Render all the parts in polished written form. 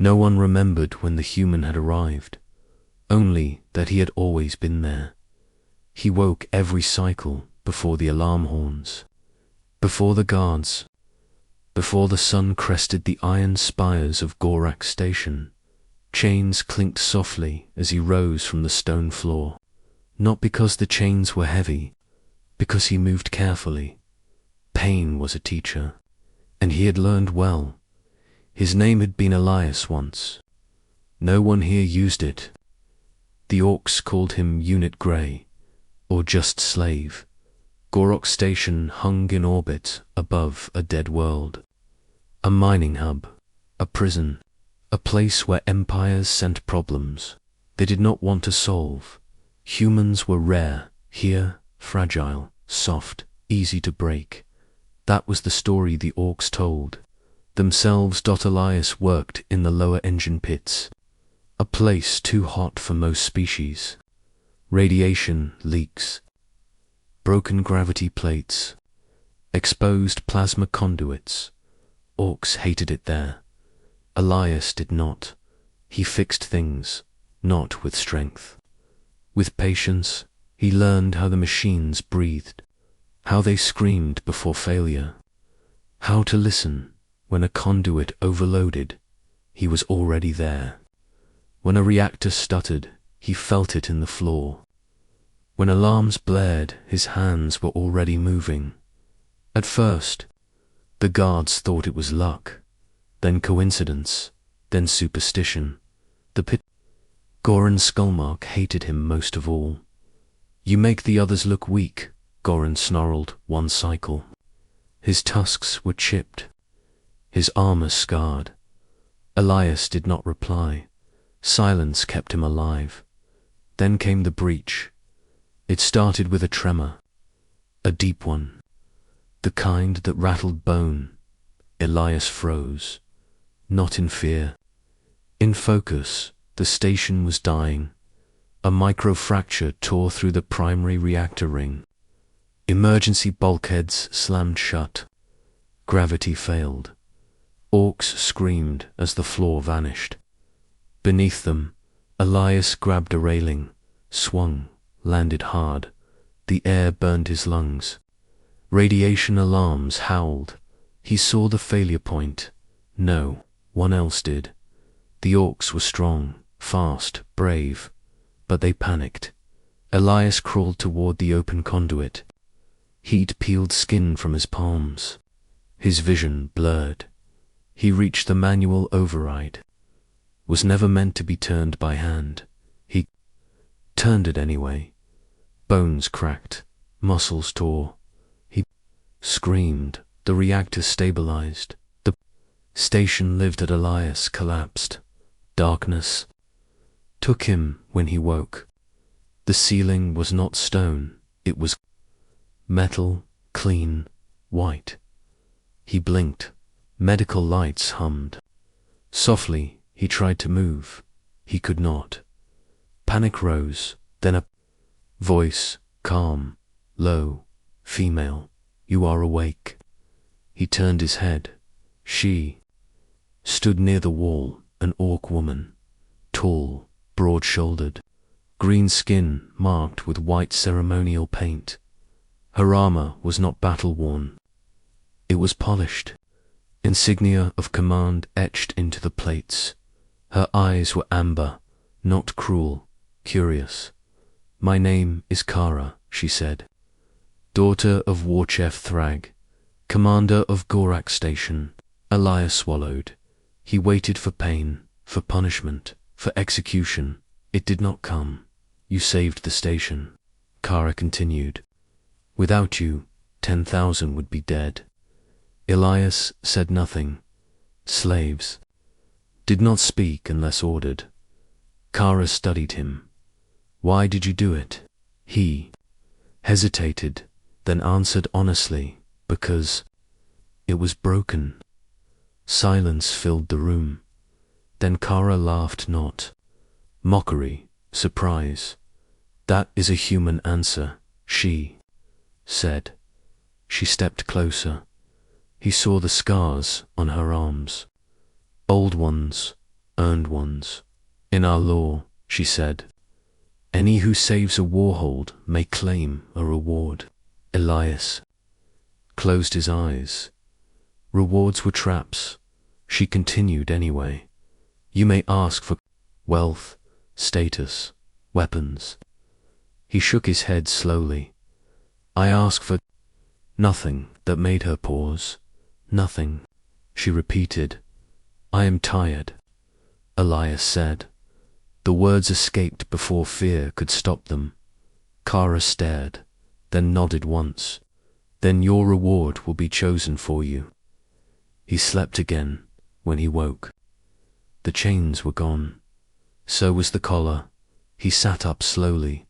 No one remembered when the human had arrived, only that he had always been there. He woke every cycle before the alarm horns, before the guards, before the sun crested the iron spires of Gorak Station. Chains clinked softly as he rose from the stone floor, not because the chains were heavy, because he moved carefully. Pain was a teacher, and he had learned well. His name had been Elias once. No one here used it. The orcs called him Unit Grey, or just Slave. Gorak Station hung in orbit above a dead world. A mining hub, a prison, a place where empires sent problems they did not want to solve. Humans were rare, here, fragile, soft, easy to break. That was the story the orcs told themselves. Elias worked in the lower engine pits, a place too hot for most species. Radiation leaks, broken gravity plates, exposed plasma conduits. Orcs hated it there. Elias did not. He fixed things, not with strength. With patience, he learned how the machines breathed, how they screamed before failure, how to listen when a conduit overloaded. He was already there. When a reactor stuttered, he felt it in the floor. When alarms blared, his hands were already moving. At first, the guards thought it was luck, then coincidence, then superstition. The pit. Goran Skullmark hated him most of all. You make the others look weak, Goran snarled one cycle. His tusks were chipped, his armor scarred. Elias did not reply. Silence kept him alive. Then came the breach. It started with a tremor, a deep one, the kind that rattled bone. Elias froze, not in fear, in focus. The station was dying. A microfracture tore through the primary reactor ring. Emergency bulkheads slammed shut. Gravity failed. Orcs screamed as the floor vanished. Beneath them, Elias grabbed a railing, swung, landed hard. The air burned his lungs. Radiation alarms howled. He saw the failure point. No one else did. The orcs were strong, fast, brave, but they panicked. Elias crawled toward the open conduit. Heat peeled skin from his palms. His vision blurred. He reached the manual override. Was never meant to be turned by hand. He turned it anyway. Bones cracked, muscles tore. He screamed. The reactor stabilized. The station lived at Elias collapsed. Darkness took him when he woke. The ceiling was not stone, it was metal, clean, white. He blinked. Medical lights hummed. Softly, he tried to move. He could not. Panic rose, then a voice, calm, low, female. You are awake. He turned his head. She stood near the wall, an orc woman, tall, broad-shouldered, green skin marked with white ceremonial paint. Her armor was not battle-worn. It was polished, insignia of command etched into the plates. Her eyes were amber, not cruel, curious. My name is Kara, she said. Daughter of Warchef Thrag, commander of Gorak Station. Elias swallowed. He waited for pain, for punishment, for execution. It did not come. You saved the station. Kara continued. Without you, 10,000 would be dead. Elias said nothing. Slaves did not speak unless ordered. Kara studied him. Why did you do it? He hesitated, then answered honestly, because it was broken. Silence filled the room. Then Kara laughed, not mockery, surprise. That is a human answer, she said. She stepped closer. He saw the scars on her arms. Old ones, earned ones. In our law, she said, any who saves a warhold may claim a reward. Elias closed his eyes. Rewards were traps. She continued anyway. You may ask for wealth, status, weapons. He shook his head slowly. I ask for nothing. That made her pause. Nothing. She repeated. I am tired. Elias said. The words escaped before fear could stop them. Kara stared, then nodded once. Then your reward will be chosen for you. He slept again when he woke. The chains were gone. So was the collar. He sat up slowly.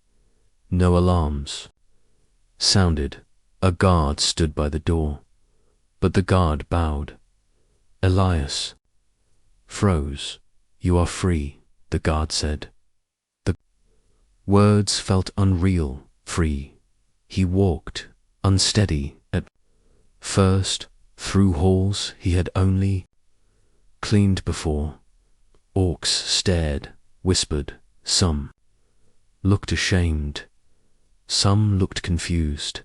No alarms sounded. A guard stood by the door, but the guard bowed. Elias froze. You are free, the guard said. The words felt unreal, free. He walked, unsteady at first, through halls he had only cleaned before. Orcs stared, whispered. Some looked ashamed. Some looked confused.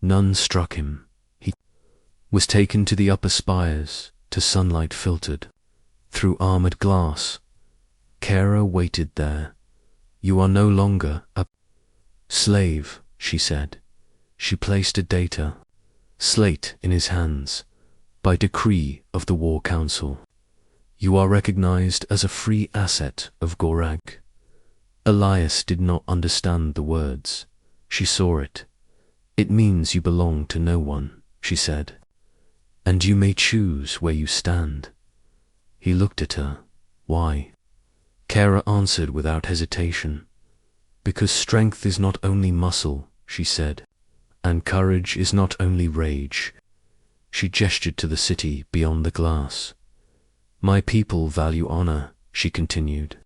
None struck him. He was taken to the upper spires, to sunlight filtered through armored glass. Kara waited there. You are no longer a slave, she said. She placed a data slate in his hands. By decree of the War Council, you are recognized as a free asset of Gorag. Elias did not understand the words. She saw it. It means you belong to no one, she said, and you may choose where you stand. He looked at her. Why? Kara answered without hesitation. Because strength is not only muscle, she said, and courage is not only rage. She gestured to the city beyond the glass. My people value honor, she continued,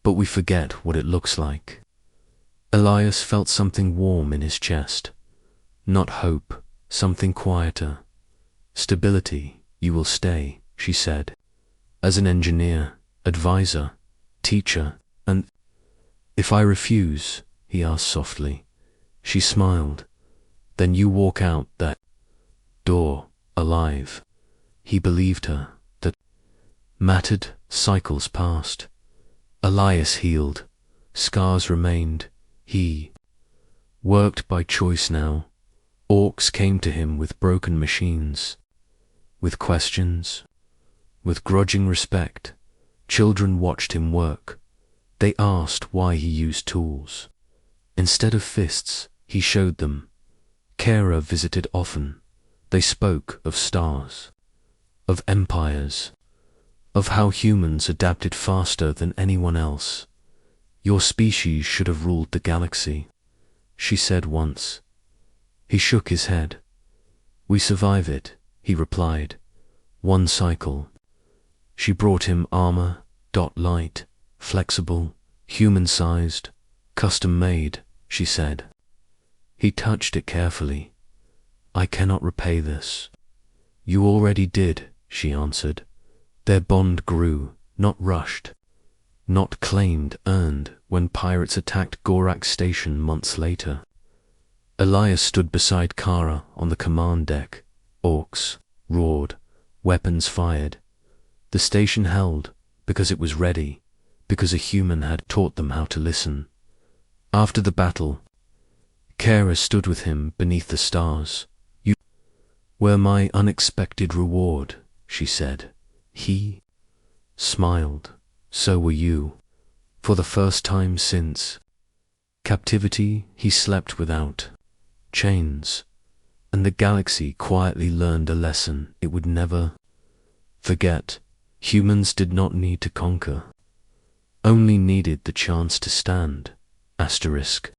but we forget what it looks like. Elias felt something warm in his chest. Not hope, something quieter. Stability, you will stay, she said, as an engineer, advisor, teacher, and if I refuse, he asked softly. She smiled. Then you walk out that door, alive. He believed her. That mattered. Cycles passed. Elias healed. Scars remained. He worked by choice now. Orcs came to him with broken machines, with questions, with grudging respect. Children watched him work. They asked why he used tools. Instead of fists, he showed them. Kara visited often. They spoke of stars, of empires, of how humans adapted faster than anyone else. Your species should have ruled the galaxy, she said once. He shook his head. We survive it, he replied. One cycle. She brought him armor, light, flexible, human-sized, custom-made, she said. He touched it carefully. I cannot repay this. You already did, she answered. Their bond grew, not rushed, not claimed, earned, when pirates attacked Gorak Station months later. Elias stood beside Kara on the command deck. Orcs roared, weapons fired. The station held, because it was ready, because a human had taught them how to listen. After the battle, Kara stood with him beneath the stars. You were my unexpected reward, she said. He smiled. So were you. For the first time since captivity, he slept without chains, and the galaxy quietly learned a lesson it would never forget. Humans did not need to conquer, only needed the chance to stand. Asterisk.